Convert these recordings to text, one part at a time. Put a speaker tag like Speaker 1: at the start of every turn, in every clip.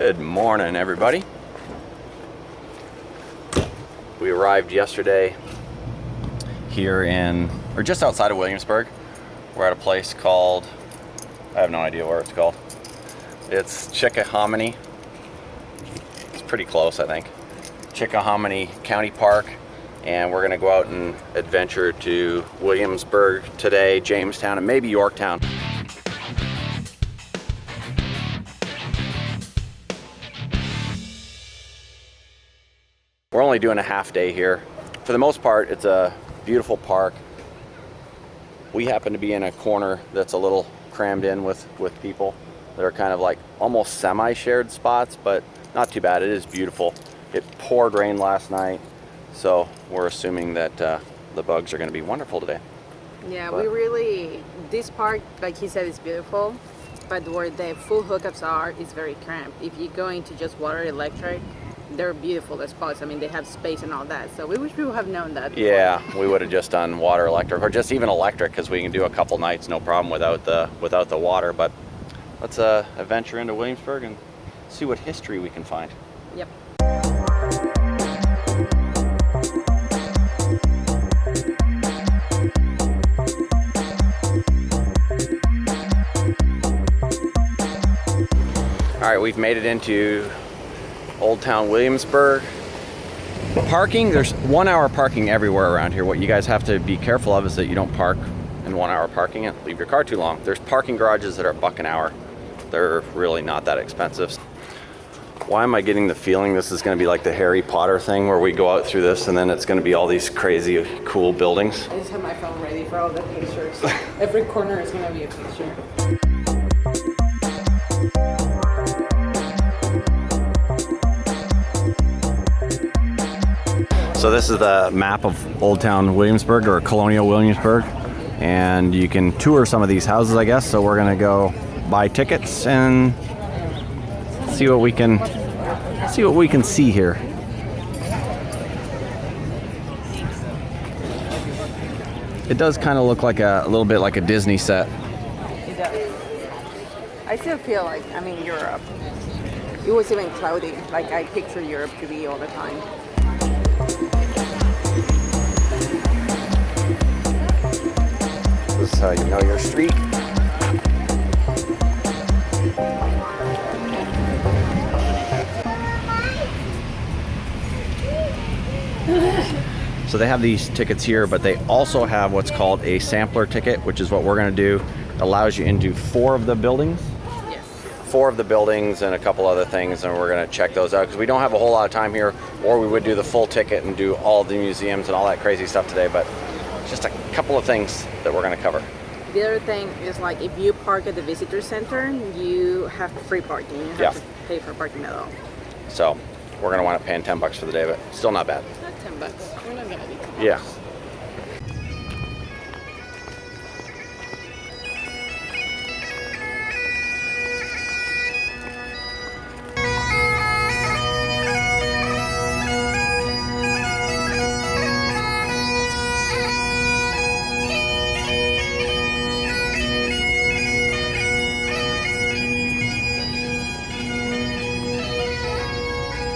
Speaker 1: Good morning, everybody. We arrived yesterday here or just outside of Williamsburg. We're at a place called, I have no idea where it's called. It's Chickahominy. It's pretty close, I think. Chickahominy County Park. And we're gonna go out and adventure to Williamsburg today, Jamestown, and maybe Yorktown. We're only doing a half day here. For the most part, it's a beautiful park. We happen to be in a corner that's a little crammed in with people. They're kind of like almost semi-shared spots, but not too bad. It is beautiful. It poured rain last night, so we're assuming that the bugs are going to be wonderful today.
Speaker 2: Yeah, this park, like he said, is beautiful, but where the full hookups are is very cramped. If you're going to just water electric, they're beautiful, the spots. I mean, they have space and all that. So we wish we would have known that before.
Speaker 1: Yeah, we would have just done water electric, or just even electric, because we can do a couple nights, no problem, without the water. But let's adventure into Williamsburg and see what history we can find.
Speaker 2: Yep.
Speaker 1: All right, we've made it into Oldtown Williamsburg. Parking, there's 1 hour parking everywhere around here. What you guys have to be careful of is that you don't park in 1 hour parking and leave your car too long. There's parking garages that are $1 an hour. They're really not that expensive. Why am I getting the feeling this is going to be like the Harry Potter thing where we go out through this and then it's going to be all these crazy cool buildings?
Speaker 2: I just have my phone ready for all the pictures. Every corner is going to be a picture.
Speaker 1: So this is the map of Oldtown Williamsburg, or Colonial Williamsburg, and you can tour some of these houses, I guess. So we're gonna go buy tickets and see what we can see here. It does kind of look like a little bit like a Disney set.
Speaker 2: It does. I still feel like I'm in Europe. It was even cloudy. Like I picture Europe to be all the time.
Speaker 1: This is how you know your street. So they have these tickets here, but they also have what's called a sampler ticket, which is what we're going to do. It allows you into 4 of the buildings.
Speaker 2: Yes.
Speaker 1: 4 of the buildings and a couple other things, and we're going to check those out because we don't have a whole lot of time here, or we would do the full ticket and do all the museums and all that crazy stuff today, but just a couple of things that we're going to cover.
Speaker 2: The other thing is, like, if you park at the visitor center, you have free parking. You have to pay for parking at all.
Speaker 1: So we're going to wind up paying $10 for the day, but still not bad.
Speaker 2: Not $10. We're not going to need $10.
Speaker 1: Yeah.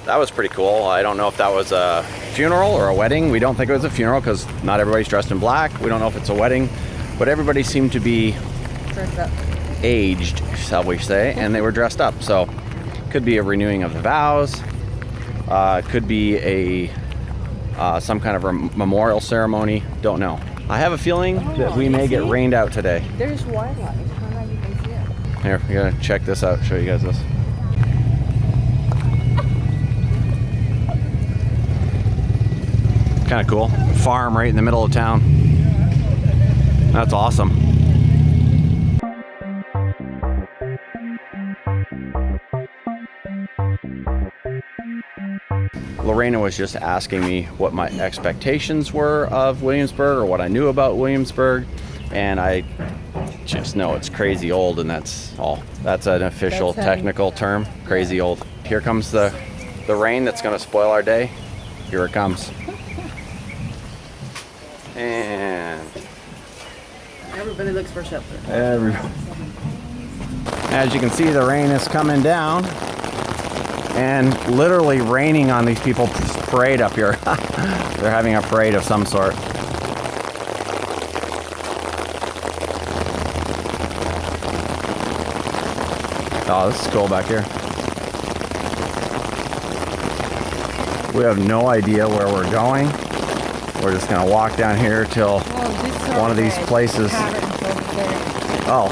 Speaker 1: That was pretty cool. I don't know if that was a funeral or a wedding. We don't think it was a funeral because not everybody's dressed in black. We don't know if it's a wedding, but everybody seemed to be
Speaker 2: Dressed up.
Speaker 1: aged, shall we say, and they were dressed up. So could be a renewing of the vows. Could be a some kind of a memorial ceremony. Don't know. I have a feeling that we may get rained out today.
Speaker 2: There's wildlife. I don't know if you can see it.
Speaker 1: Here, we're gonna check this out. Show you guys this. Kind of cool. Farm right in the middle of town. That's awesome. Lorena was just asking me what my expectations were of Williamsburg, or what I knew about Williamsburg, and I just know it's crazy old, and that's all. That's an official technical term. Crazy old. Here comes the rain that's going to spoil our day. Here it comes. And
Speaker 2: everybody looks for shelter.
Speaker 1: As you can see, the rain is coming down. and literally raining on these people's parade up here. They're having a parade of some sort. Oh, this is cool back here. We have no idea where we're going. We're just gonna walk down here till one of these places. Oh,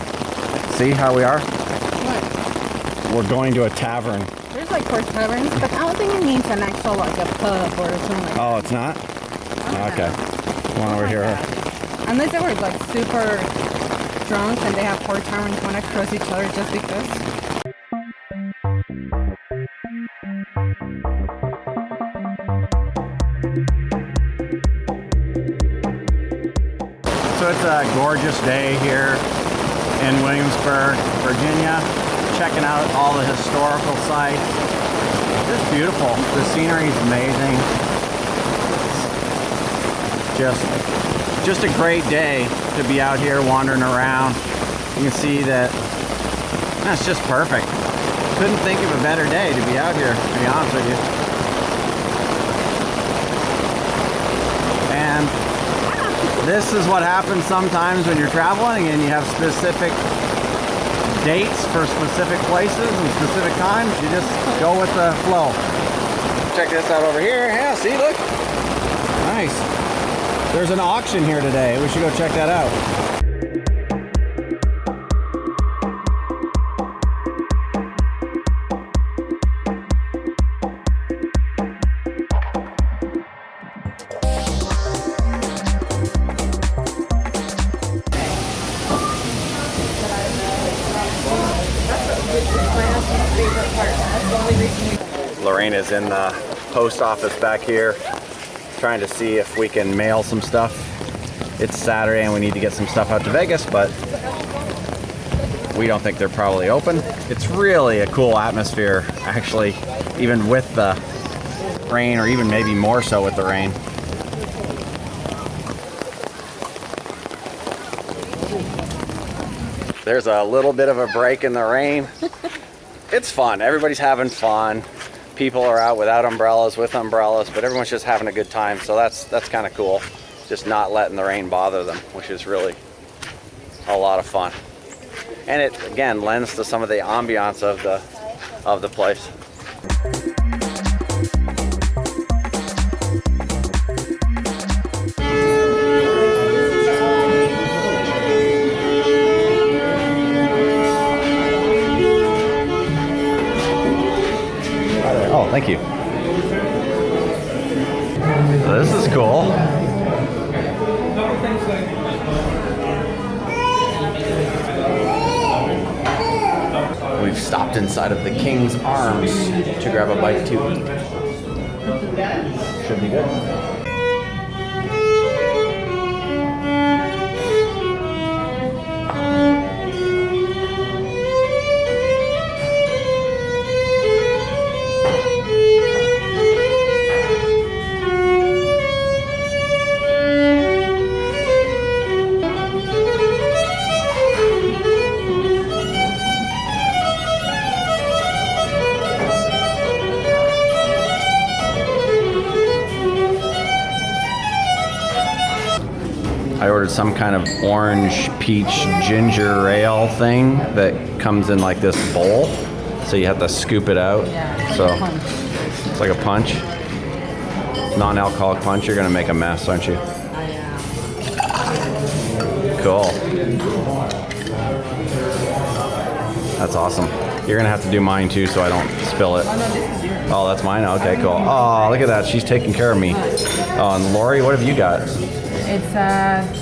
Speaker 1: see how we are?
Speaker 2: What?
Speaker 1: We're going to a tavern.
Speaker 2: There's like 4 taverns, but I don't think it means an actual like a pub or something like that.
Speaker 1: Oh, it's not? Okay. One over here.
Speaker 2: Unless they were like super drunk and they have 4 taverns going across each other just because.
Speaker 1: So it's a gorgeous day here in Williamsburg, Virginia. Checking out all the historical sites. Just beautiful. The scenery is amazing. Just a great day to be out here wandering around. You can see that that's just perfect. Couldn't think of a better day to be out here, to be honest with you. And this is what happens sometimes when you're traveling and you have specific dates for specific places and specific times. You just go with the flow. Check this out over here. Yeah, see, look. Nice. There's an auction here today. We should go check that out. Lorena's in the post office back here trying to see if we can mail some stuff. It's Saturday and we need to get some stuff out to Vegas, but we don't think they're probably open. It's really a cool atmosphere, actually, even with the rain, or even maybe more so with the rain. There's a little bit of a break in the rain. It's fun. Everybody's having fun. People are out without umbrellas, with umbrellas, but everyone's just having a good time. So that's kind of cool. Just not letting the rain bother them, which is really a lot of fun. And it again lends to some of the ambiance of the place. Oh, thank you. So this is cool. We've stopped inside of the King's Arms to grab a bite to eat. Should be good. I ordered some kind of orange peach ginger ale thing that comes in like this bowl, so you have to scoop it out.
Speaker 2: Yeah,
Speaker 1: so
Speaker 2: like a punch.
Speaker 1: It's like a punch, non-alcoholic punch. You're gonna make a mess, aren't you? Cool. That's awesome. You're gonna have to do mine too, so I don't spill it.
Speaker 2: Oh no, this is yours.
Speaker 1: Oh, that's mine. Okay, cool. Oh, look at that. She's taking care of me. Oh, and Lori, what have you got?
Speaker 2: It's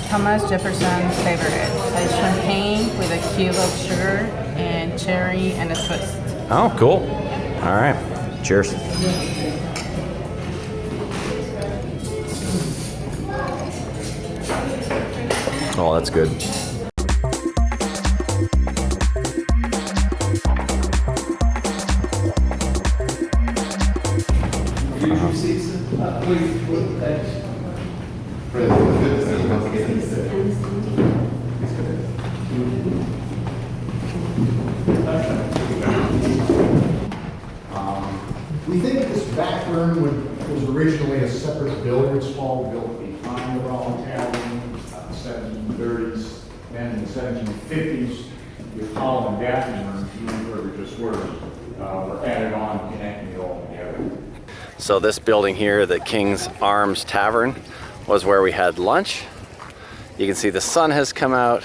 Speaker 2: Thomas Jefferson's favorite. It's champagne with a cube of sugar and cherry and a twist.
Speaker 1: Oh, cool. All right. Cheers. Oh, that's good.
Speaker 3: Tavern was originally a separate billiards hall built behind the Raleigh Tavern in the 1730s. Then in the 1750s, the Apollo and Daphne rooms, where we just were added on, connecting it all together.
Speaker 1: So this building here, the King's Arms Tavern, was where we had lunch. You can see the sun has come out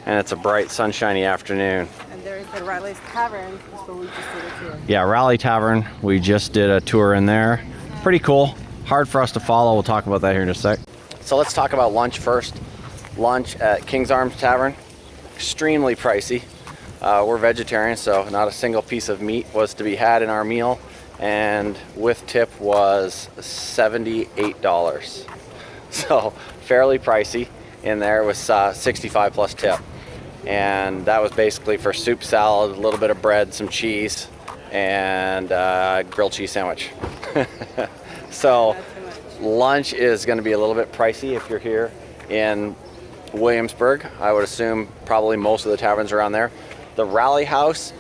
Speaker 1: and it's a bright sunshiny afternoon.
Speaker 2: And there is the Riley's Tavern, that's where we just did a tour.
Speaker 1: Yeah, Raleigh Tavern, we just did a tour in there. Pretty cool, hard for us to follow. We'll talk about that here in a sec. So let's talk about lunch first. Lunch at King's Arms Tavern, extremely pricey. We're vegetarian, so not a single piece of meat was to be had in our meal, and with tip was $78. So fairly pricey in there. It was 65 plus tip, and that was basically for soup, salad, a little bit of bread, some cheese, and grilled cheese sandwich. So lunch is going to be a little bit pricey if you're here in Williamsburg. I would assume probably most of the taverns around there. The Raleigh House,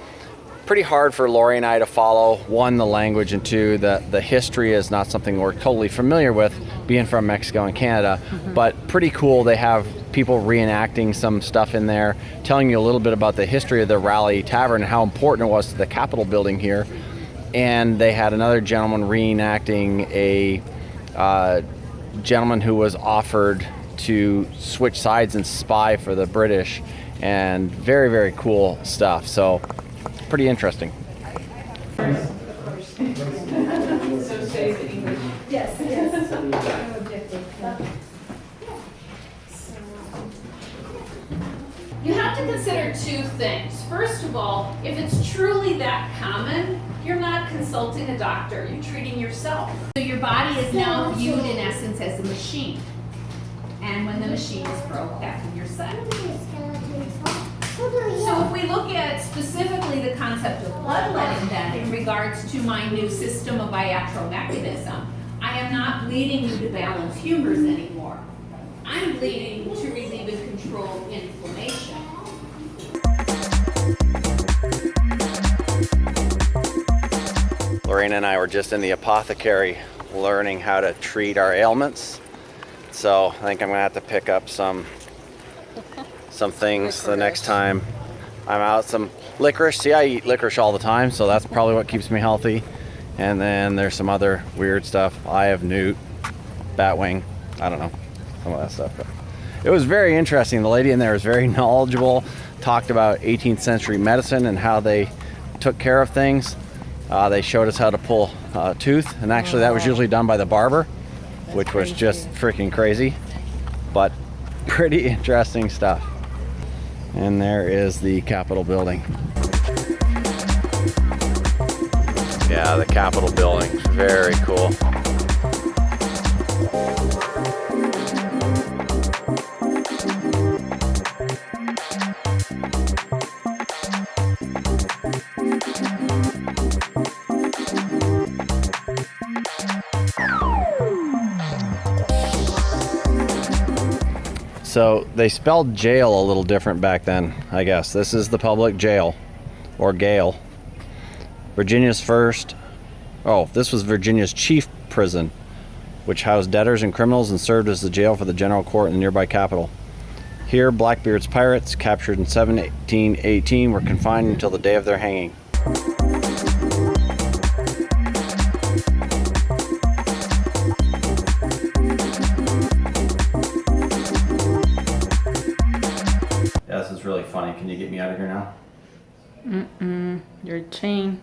Speaker 1: pretty hard for Lori and I to follow. One, the language, and two, the history is not something we're totally familiar with, being from Mexico and Canada, but pretty cool. They have people reenacting some stuff in there, telling you a little bit about the history of the Raleigh Tavern and how important it was to the Capitol building here. And they had another gentleman reenacting a gentleman who was offered to switch sides and spy for the British, and very, very cool stuff. So pretty interesting.
Speaker 4: So say the English. Yes, yes. No objective.
Speaker 5: You have to consider two things. First of all, if it's truly that common, you're not consulting a doctor, you're treating yourself. So your body is now viewed in essence as a machine. And when the machine is broke, that's when you're set. So if we look at specifically the concept of bloodletting then in regards to my new system of iatrogenic mechanism, I am not bleeding you to balance humors anymore. I'm bleeding to relieve and control inflammation.
Speaker 1: Lorena and I were just in the apothecary learning how to treat our ailments. So I think I'm gonna have to pick up some things the next time I'm out. Some licorice. See, I eat licorice all the time, so that's probably what keeps me healthy. And then there's some other weird stuff. Eye of newt, batwing, I don't know, some of that stuff. But it was very interesting. The lady in there was very knowledgeable, talked about 18th century medicine and how they took care of things. They showed us how to pull a tooth, and actually that was usually done by the barber, which was just freaking crazy, but pretty interesting stuff. And there is the Capitol building. Yeah, the Capitol building, very cool. So they spelled jail a little different back then, I guess. This is the public jail, or Gale. Virginia's first, this was Virginia's chief prison, which housed debtors and criminals and served as the jail for the general court in the nearby Capitol. Here, Blackbeard's pirates, captured in 1718, were confined until the day of their hanging. Yeah, this is really funny. Can you get me out of here now?
Speaker 2: Your chain.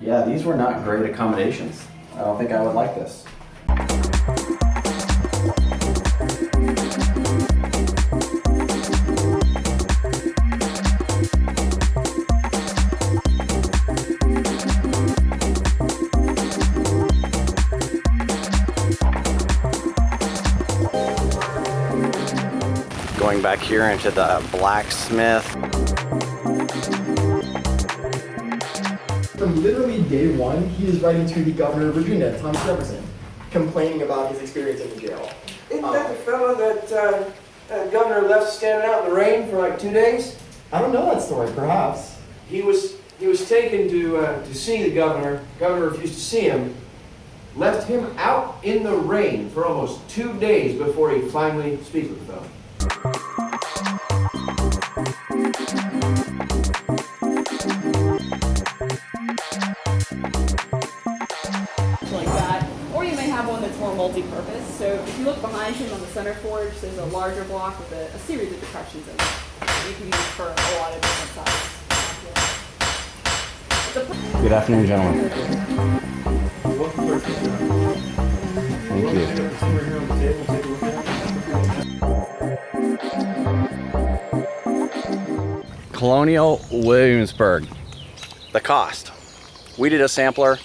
Speaker 1: Yeah, these were not great accommodations. I don't think I would like this. Going back here into the blacksmith.
Speaker 6: From literally day one, he is writing to the governor of Virginia, Thomas Jefferson, complaining about his experience in the jail.
Speaker 7: Isn't that the fellow that governor left standing out in the rain for like 2 days?
Speaker 6: I don't know that story, perhaps.
Speaker 7: he was taken to see the governor. Governor refused to see him. Left him out in the rain for almost 2 days before he finally speaks with the fellow.
Speaker 8: Like that. Or you may have one that's more multi-purpose. So if you look behind him on the center forge, there's a larger block with a series of depressions in it. You can use for a lot of different sizes.
Speaker 1: Good afternoon, gentlemen. Thank you. Colonial Williamsburg. The cost. We did a sampler,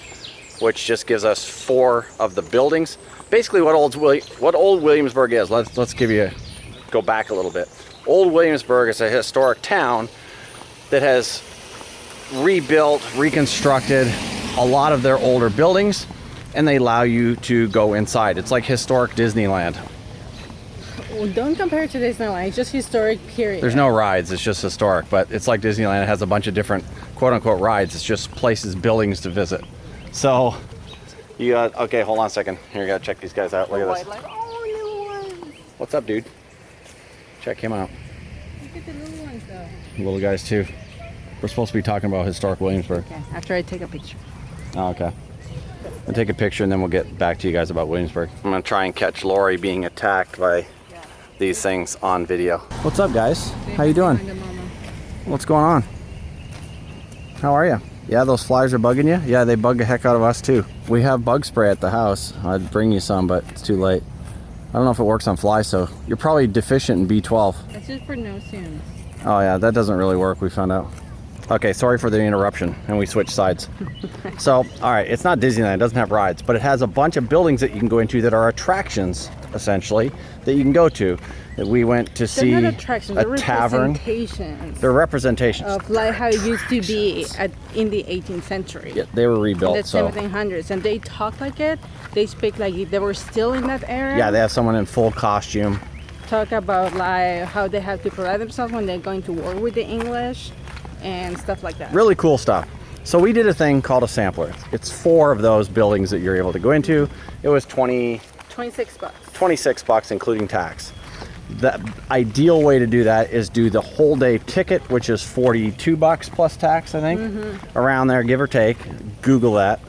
Speaker 1: which just gives us 4 of the buildings. Basically, what Old Williamsburg is. Let's go back a little bit. Old Williamsburg is a historic town that has rebuilt, reconstructed a lot of their older buildings, and they allow you to go inside. It's like historic Disneyland.
Speaker 2: Well, don't compare it to Disneyland. It's just historic, period.
Speaker 1: There's no rides, it's just historic, but it's like Disneyland. It has a bunch of different quote-unquote rides. It's just places, buildings to visit. So, you got, okay, hold on a second. Here, you gotta check these guys out. Look at this.
Speaker 2: Oh, little ones.
Speaker 1: What's up, dude? Check him out.
Speaker 2: Look at the little ones, though.
Speaker 1: Little guys, too. We're supposed to be talking about historic Williamsburg.
Speaker 2: Okay, after I take a picture.
Speaker 1: Oh, okay. I'll take a picture and then we'll get back to you guys about Williamsburg. I'm gonna try and catch Lori being attacked by these things on video. What's up, guys? How you doing? What's going on? How are you? Yeah, those flies are bugging you? Yeah, they bug the heck out of us too. We have bug spray at the house. I'd bring you some, but it's too late. I don't know if it works on flies, so you're probably deficient in B12.
Speaker 2: That's just for no sins.
Speaker 1: Oh yeah, that doesn't really work, we found out. Okay, sorry for the interruption, and we switched sides. So, all right, it's not Disneyland, it doesn't have rides, but it has a bunch of buildings that you can go into that are attractions, essentially, that you can go to. We went to see
Speaker 2: They're not attractions,
Speaker 1: a
Speaker 2: they're
Speaker 1: tavern.
Speaker 2: representations.
Speaker 1: They're representations.
Speaker 2: Of like how it used to be in the 18th century.
Speaker 1: Yeah, they were rebuilt,
Speaker 2: In the
Speaker 1: so.
Speaker 2: 1700s, and they talk like it. They speak like they were still in that era.
Speaker 1: Yeah, they have someone in full costume.
Speaker 2: Talk about like how they have to protect themselves when they're going to war with the English and stuff like that.
Speaker 1: Really cool stuff. So we did a thing called a sampler. It's 4 of those buildings that you're able to go into. It was
Speaker 2: 26 bucks.
Speaker 1: 26 bucks including tax. The ideal way to do that is do the whole day ticket, which is 42 bucks plus tax, I think. Around there, give or take. Google that.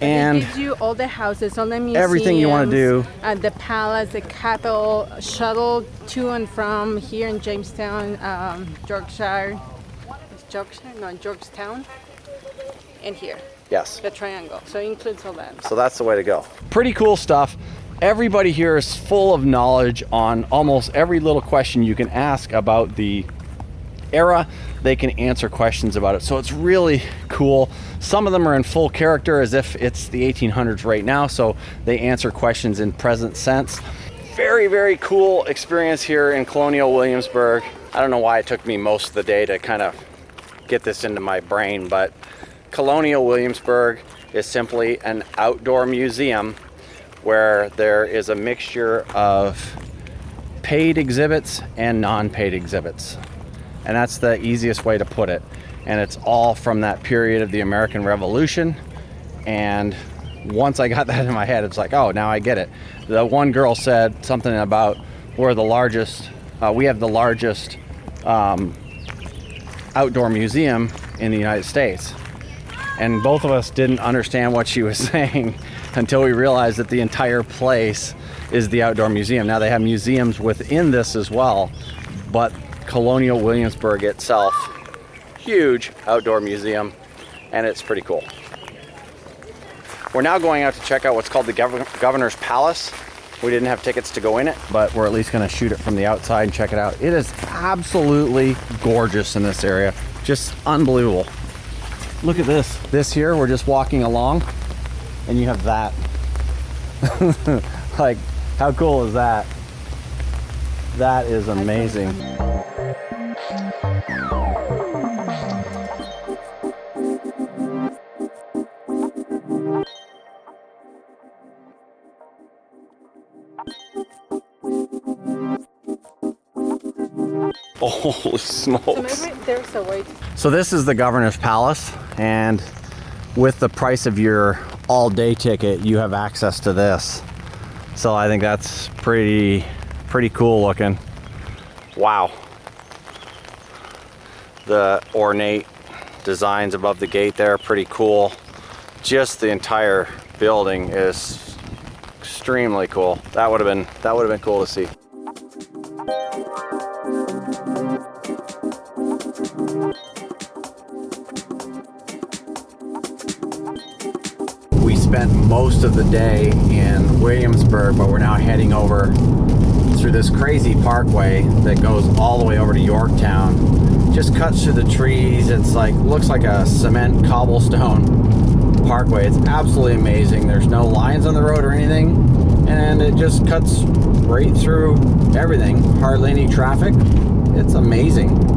Speaker 1: And
Speaker 2: it gives you all the houses, all the museums,
Speaker 1: everything you want to do.
Speaker 2: The palace, the cattle, shuttle to and from here in Jamestown, Yorkshire. It's Yorkshire? No, Yorktown. And here.
Speaker 1: Yes.
Speaker 2: The triangle. So it includes all that.
Speaker 1: So that's the way to go. Pretty cool stuff. Everybody here is full of knowledge on almost every little question you can ask about the era. They can answer questions about it. So it's really cool. Some of them are in full character as if it's the 1800s right now. So they answer questions in present sense. Very, very cool experience here in Colonial Williamsburg. I don't know why it took me most of the day to kind of get this into my brain, but Colonial Williamsburg is simply an outdoor museum where there is a mixture of paid exhibits and non-paid exhibits. And that's the easiest way to put it. And it's all from that period of the American Revolution. And once I got that in my head, it's like, oh, now I get it. The one girl said something about we're the largest, we have the largest outdoor museum in the United States. And both of us didn't understand what she was saying until we realized that the entire place is the outdoor museum. Now they have museums within this as well, but Colonial Williamsburg itself, huge outdoor museum, and it's pretty cool. We're now going out to check out what's called the Governor's Palace. We didn't have tickets to go in it, but we're at least gonna shoot it from the outside and check it out. It is absolutely gorgeous in this area, just unbelievable. Look at this. This here, we're just walking along, and you have that. Like, how cool is that? That is amazing. Holy
Speaker 2: So
Speaker 1: smokes.
Speaker 2: maybe there's a way.
Speaker 1: So this is the governor's palace, and with the price of your all-day ticket, you have access to this. So I think that's pretty cool looking. Wow. The ornate designs above the gate there are pretty cool. Just the entire building is extremely cool. That would have been cool to see. We spent most of the day in Williamsburg, but we're now heading over through this crazy parkway that goes all the way over to Yorktown. Just cuts through the trees. It's like, looks like a cement cobblestone parkway. It's absolutely amazing. There's no lines on the road or anything, and it just cuts right through everything. Hardly any traffic. It's amazing.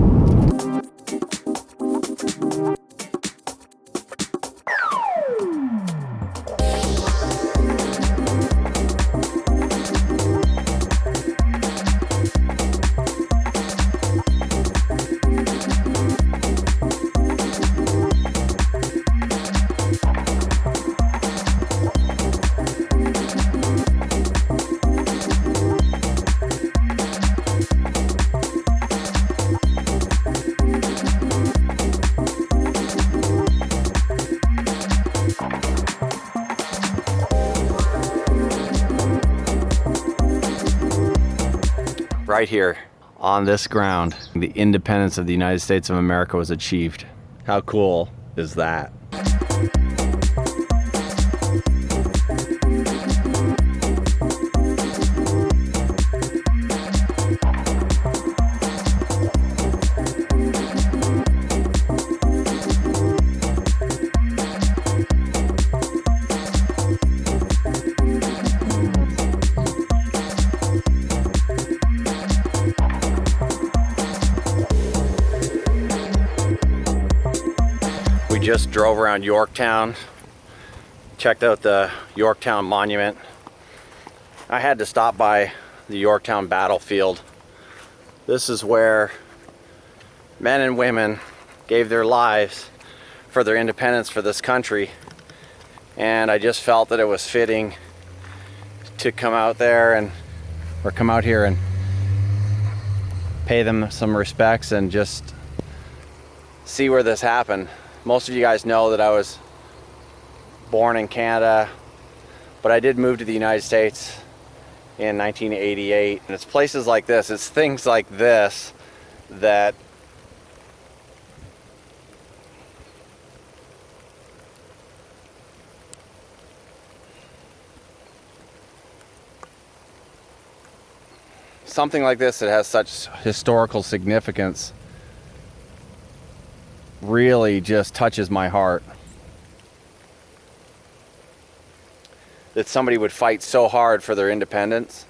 Speaker 1: Right here on this ground, the independence of the United States of America was achieved. How cool is that? Just drove around Yorktown, checked out the Yorktown monument. I had to stop by the Yorktown battlefield. This is where men and women gave their lives for their independence for this country, and I just felt that it was fitting to come out there or come out here and pay them some respects and just see where this happened. Most of you guys know that I was born in Canada, but I did move to the United States in 1988. And it's places like this, it's things like this that something like this that has such historical significance really just touches my heart. That somebody would fight so hard for their independence,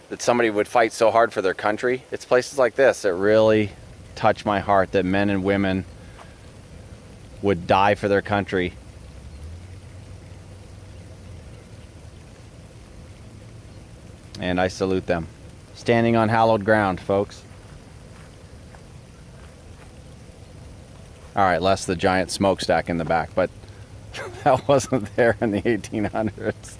Speaker 1: that somebody would fight so hard for their country. It's places like this that really touch my heart, that men and women would die for their country. And I salute them. Standing on hallowed ground, folks. All right, less the giant smokestack in the back, but that wasn't there in the 1800s.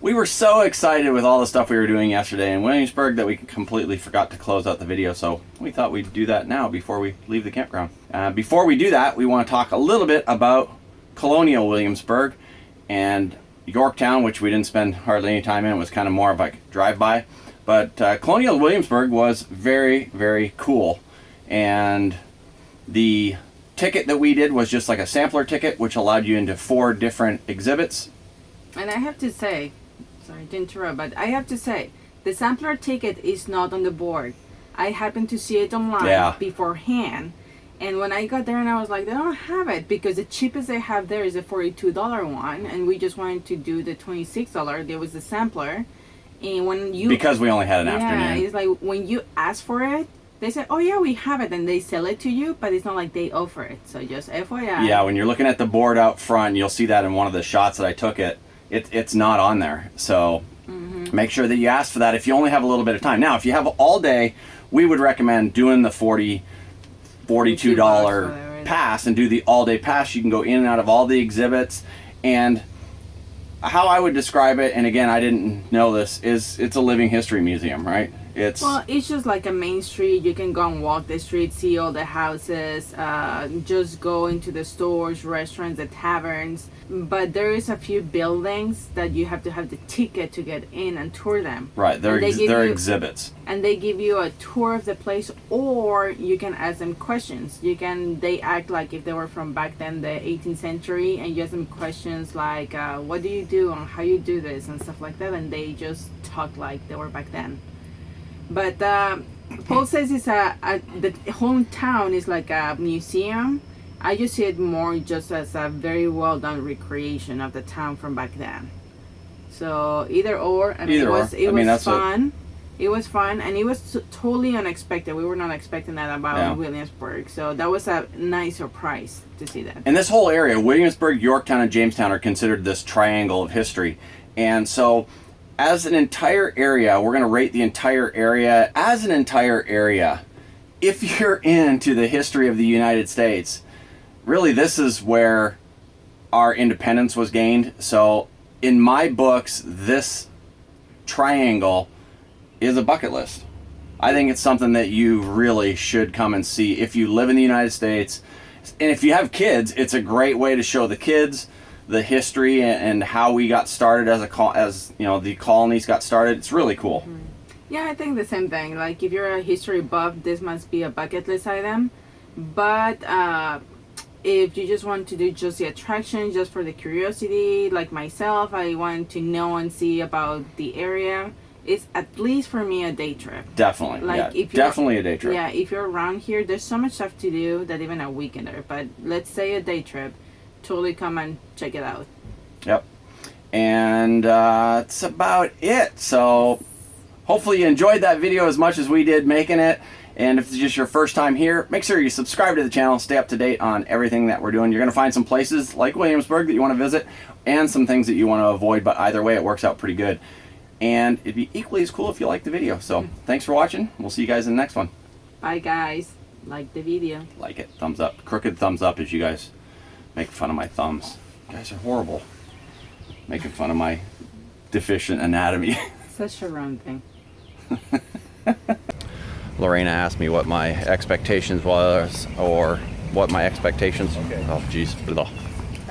Speaker 1: We were so excited with all the stuff we were doing yesterday in Williamsburg that we completely forgot to close out the video, so we thought we'd do that now before we leave the campground. Before we do that, we want to talk a little bit about Colonial Williamsburg and Yorktown, which we didn't spend hardly any time in. It was kind of more of a drive-by. But Colonial Williamsburg was very, very cool. And the ticket that we did was just like a sampler ticket, which allowed you into 4 different exhibits.
Speaker 2: And I have to say, sorry to interrupt, but I have to say, the sampler ticket is not on the board. I happened to see it online beforehand. And when I got there and I was like, they don't have it, because the cheapest they have there is a $42 one. And we just wanted to do the $26. There was the sampler. And when you... Because we only had an afternoon. Yeah, it's like when you ask for it, they say, oh yeah, we have it, and they sell it to you, but it's not like they offer it. So just FYI.
Speaker 1: Yeah, when you're looking at the board out front, you'll see that in one of the shots that I took it's not on there. So Make sure that you ask for that if you only have a little bit of time. Now, if you have all day, we would recommend doing the $42
Speaker 2: whatever it is.
Speaker 1: pass and do the all-day pass. You can go in and out of all the exhibits. And how I would describe it, and again, I didn't know this, is it's a living history museum, right?
Speaker 2: Well, it's just like a main street. You can go and walk the street, see all the houses, just go into the stores, restaurants, the taverns. But there is a few buildings that you have to have the ticket to get in and tour them.
Speaker 1: Right, they're exhibits.
Speaker 2: And they give you a tour of the place, or you can ask them questions. They act like if they were from back then, the 18th century, and you ask them questions like, what do you do and how you do this and stuff like that, and they just talk like they were back then. But Paul says the whole town is like a museum. I just see it more just as a very well done recreation of the town from back then. So either or. I mean, it was fun. It was fun, and it was totally unexpected. We were not expecting that about Williamsburg. So that was a nice surprise to see that.
Speaker 1: And this whole area, Williamsburg, Yorktown, and Jamestown, are considered this triangle of history. And so as an entire area, we're going to rate the entire area as an entire area. If you're into the history of the United States, really this is where our independence was gained. So in my books, this triangle is a bucket list. I think it's something that you really should come and see if you live in the United States. And if you have kids, it's a great way to show the kids the history and how we got started as the colonies got started. It's really cool.
Speaker 2: Yeah, I think the same thing. Like if you're a history buff, this must be a bucket list item. But if you just want to do just the attraction, just for the curiosity, like myself, I want to know and see about the area. It's at least for me a day trip.
Speaker 1: Definitely.
Speaker 2: Like
Speaker 1: if definitely a day trip.
Speaker 2: Yeah, if you're around here, there's so much stuff to do that even a weekender. But let's say a day trip. Totally come and check it out.
Speaker 1: Yep. And that's about it. So hopefully you enjoyed that video as much as we did making it. And if it's just your first time here, make sure you subscribe to the channel, stay up to date on everything that we're doing. You're going to find some places like Williamsburg that you want to visit and some things that you want to avoid, but either way it works out pretty good. And it'd be equally as cool if you liked the video. So thanks for watching. We'll see you guys in the next one.
Speaker 2: Bye guys. Like the video.
Speaker 1: Like it. Thumbs up. Crooked thumbs up as you guys make fun of my thumbs. You guys are horrible. Making fun of my deficient anatomy.
Speaker 2: Such a wrong thing.
Speaker 1: Lorena asked me what my expectations was, or what my expectations. Oh, geez. Blah.